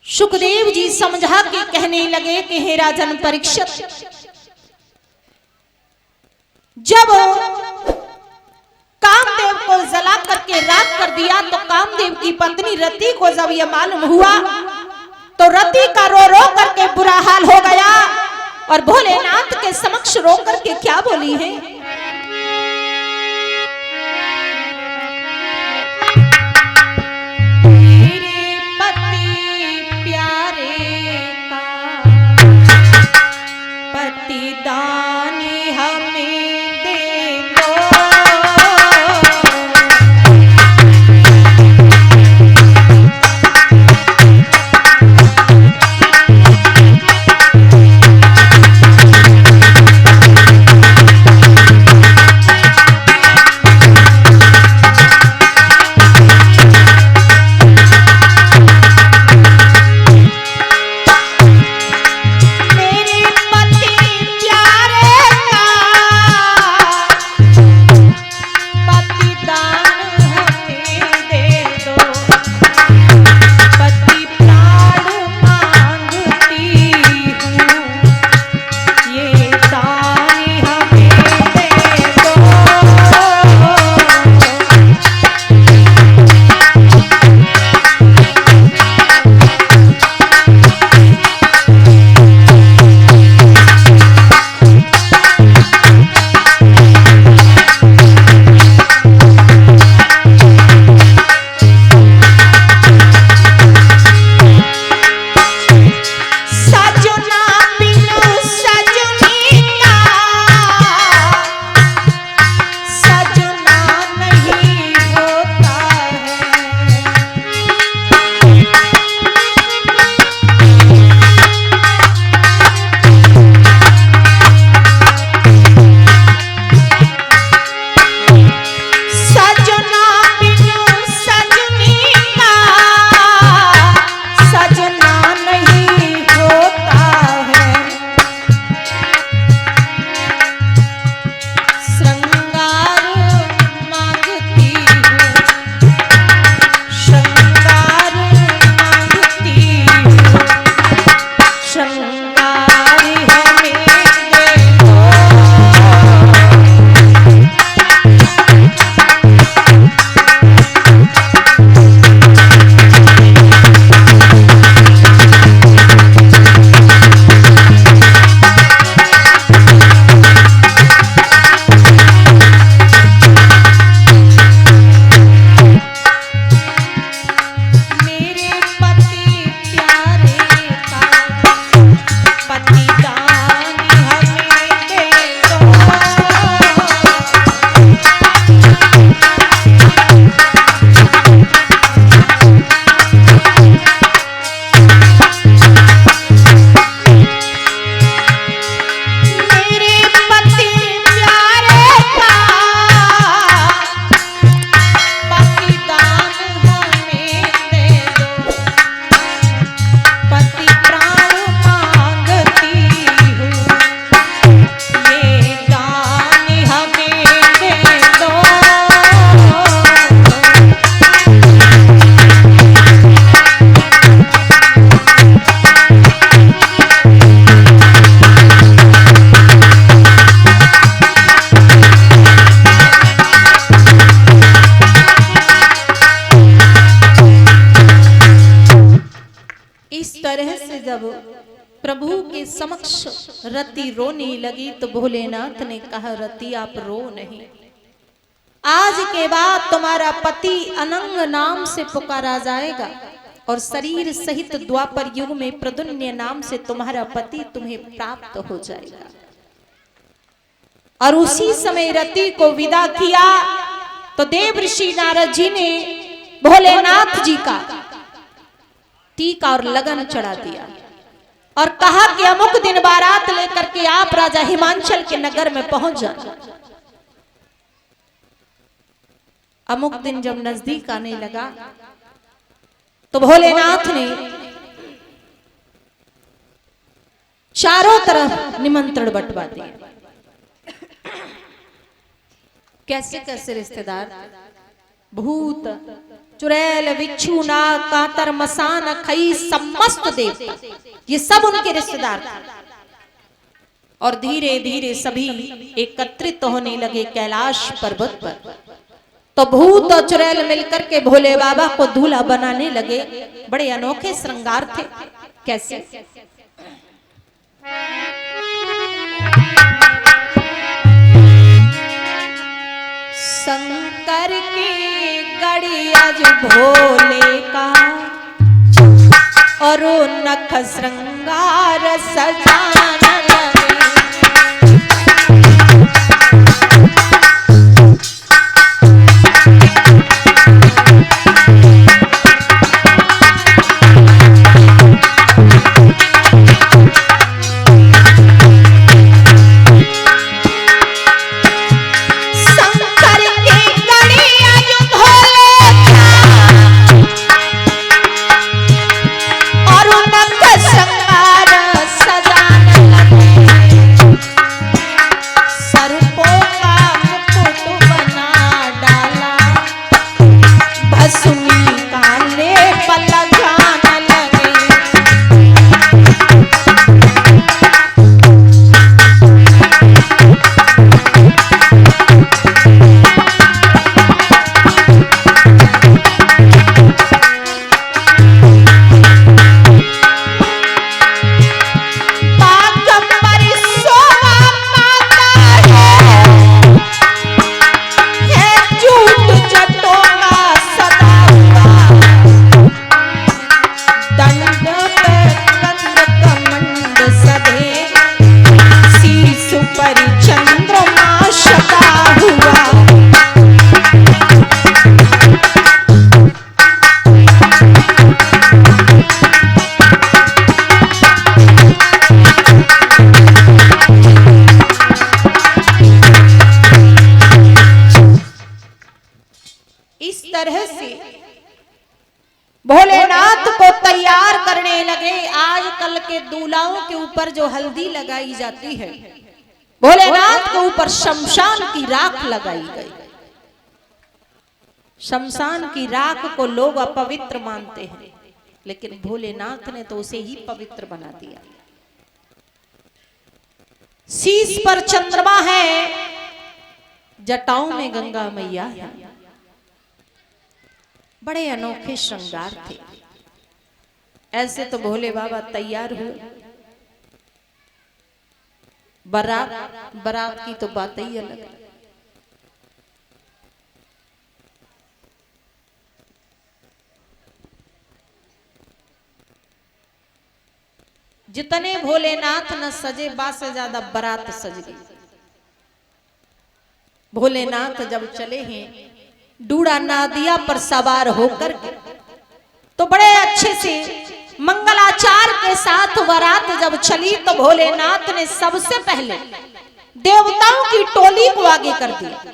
सुखदेव जी समझा के कहने लगे कि हे राजन परीक्षित, जब कामदेव को जला करके राख कर दिया तो कामदेव की पत्नी रति को जब यह मालूम हुआ तो रति का रो रो करके बुरा हाल हो गया और भोलेनाथ के समक्ष रो करके क्या बोली है, मेरे पति प्यारे का पति दानी हमें दे दो। जब प्रभु के समक्ष रति रोने लगी तो भोलेनाथ ने कहा, रति आप रो नहीं, आज के बाद तुम्हारा पति अनंग नाम से पुकारा जाएगा और शरीर सहित द्वापर युग में प्रद्युम्न नाम से तुम्हारा पति तुम्हें प्राप्त हो जाएगा। और उसी समय रति को विदा किया तो देव ऋषि नारद जी ने भोलेनाथ जी का टीका और लगन चढ़ा दिया और कहा कि अमुक दिन बारात लेकर के आप राजा हिमांचल के नगर में पहुंच जाना। अमुक दिन जब नजदीक आने लगा तो भोलेनाथ ने चारों तरफ निमंत्रण बंटवा दिए। कैसे कैसे रिश्तेदार, भूत चुड़ैल बिच्छू नाग कातर मसान खई समस्त देवता ये सब उनके रिश्तेदार थे। और धीरे धीरे सभी एकत्रित होने लगे कैलाश पर्वत पर। तो भूत और चुड़ैल मिलकर के भोले बाबा को दूल्हा बनाने लगे। बड़े अनोखे श्रृंगार थे। कैसे? शंकर की गड़िया जो भोले का और नख श्रृंगार सजाना लगे। भोलेनाथ को तैयार करने लगे। आजकल के दूल्हाओं के ऊपर जो हल्दी लगाई जाती है, भोलेनाथ के ऊपर शमशान की राख लगाई गई। शमशान की राख को लोग अपवित्र मानते हैं, लेकिन भोलेनाथ ने तो उसे ही पवित्र बना दिया। शीश पर चंद्रमा है, जटाओं में गंगा मैया है। बड़े अनोखे श्रृंगार थे। ऐसे तो भोले बाबा तैयार हुए। बारात की तो बात ही अलग है। जितने भोलेनाथ न सजे, बा से ज्यादा बारात सज गई। भोलेनाथ जब चले हैं डूड़ा नादिया पर सवार होकर के, तो बड़े अच्छे से मंगलाचार के साथ बारात जब चली, तो भोलेनाथ ने सबसे पहले देवताओं की टोली को आगे कर दिया।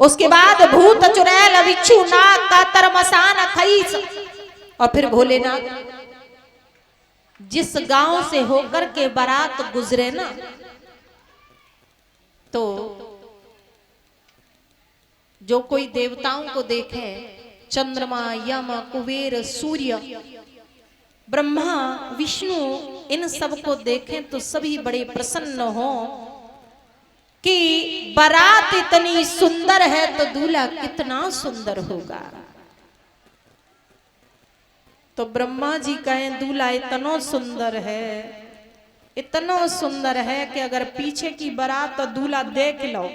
उसके बाद भूत चुड़ैल बिच्छू नाग कातर मसान खईस, और फिर भोलेनाथ जिस गांव से होकर के बारात गुजरे ना, तो जो कोई देवताओं को देखे, चंद्रमा यम कुबेर सूर्य ब्रह्मा विष्णु, इन सब को देखें तो सभी बड़े प्रसन्न हो कि बारात इतनी सुंदर है तो दूल्हा कितना सुंदर होगा। तो ब्रह्मा जी कहें दूल्हा इतना सुंदर है, इतना सुंदर है कि अगर पीछे की बारात तो दूल्हा देख लो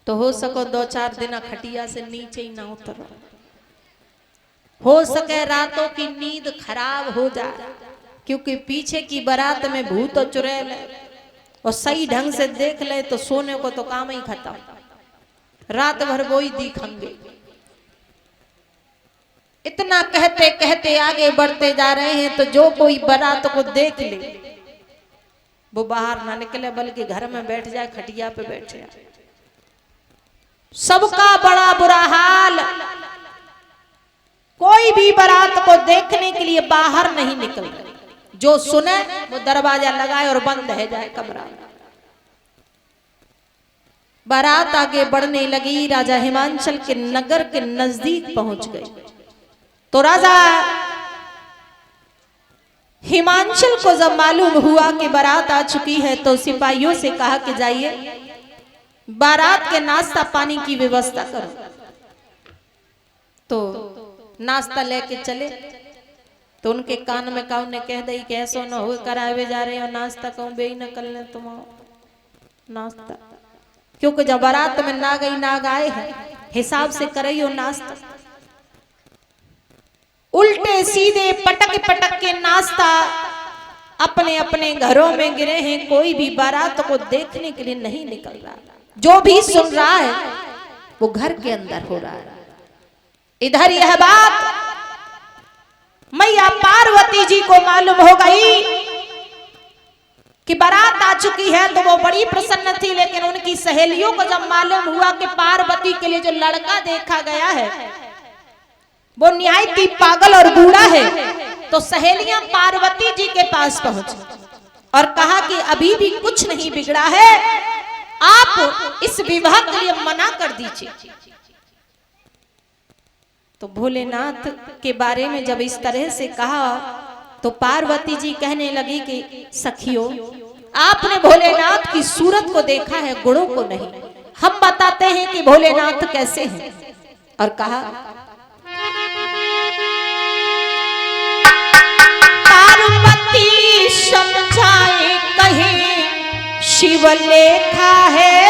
तो हो सको 2-4 दिन खटिया से नीचे ही ना उतरो, हो सके रातों की नींद खराब हो जाए, क्योंकि पीछे की बारात में भूत और चुड़ैल है। और सही ढंग से देख ले तो सोने को तो काम ही खत्म, रात भर वो ही दिखेंगे। इतना कहते कहते आगे बढ़ते जा रहे हैं, तो जो कोई बारात को देख ले वो बाहर ना निकले, बल्कि घर में बैठ जाए, खटिया पे बैठ जाए। सबका बड़ा बुरा हाल, कोई भी बारात को देखने के लिए बाहर नहीं निकल रहे। जो सुने वो दरवाजा लगाए और बंद है जाए कमरा। बारात आगे बढ़ने लगी, राजा हिमांचल के नगर के नजदीक पहुंच गई। तो राजा हिमांचल को जब मालूम हुआ कि बारात आ चुकी है तो सिपाहियों से कहा कि जाइए बारात के नाश्ता पानी की व्यवस्था करो। तो नाश्ता लेके चले तो उनके कान में कौन ने कह दी कि ऐसो न हो करावे जा रहे हो नाश्ता, कहूँ बे न कर ले तुम नाश्ता, क्योंकि जब बारात में ना गई ना आए हैं हिसाब से करियो नाश्ता। उल्टे सीधे पटक पटक के नाश्ता अपने अपने घरों में गिरे हैं, कोई भी बारात को देखने के लिए नहीं निकल रहा। जो भी सुन रहा है वो घर के अंदर हो रहा है। इधर यह बात मैया पार्वती जी को मालूम हो गई कि बारात आ चुकी है तो वो बड़ी प्रसन्न थी, लेकिन उनकी सहेलियों को जब मालूम हुआ कि पार्वती के लिए जो लड़का देखा गया है वो न्यायती पागल और बूढ़ा है, तो सहेलियां पार्वती जी के पास पहुंची और कहा कि अभी भी कुछ नहीं बिगड़ा है, आप इस विवाह के लिए मना कर दीजिए। तो भोलेनाथ के बारे में जब इस तरह से कहा तो पार्वती जी कहने लगी कि सखियों, आपने भोलेनाथ की सूरत को देखा है, गुणों को नहीं। हम बताते हैं कि भोलेनाथ कैसे हैं। और कहा पार्वती समझाए कहे शिव लेखा है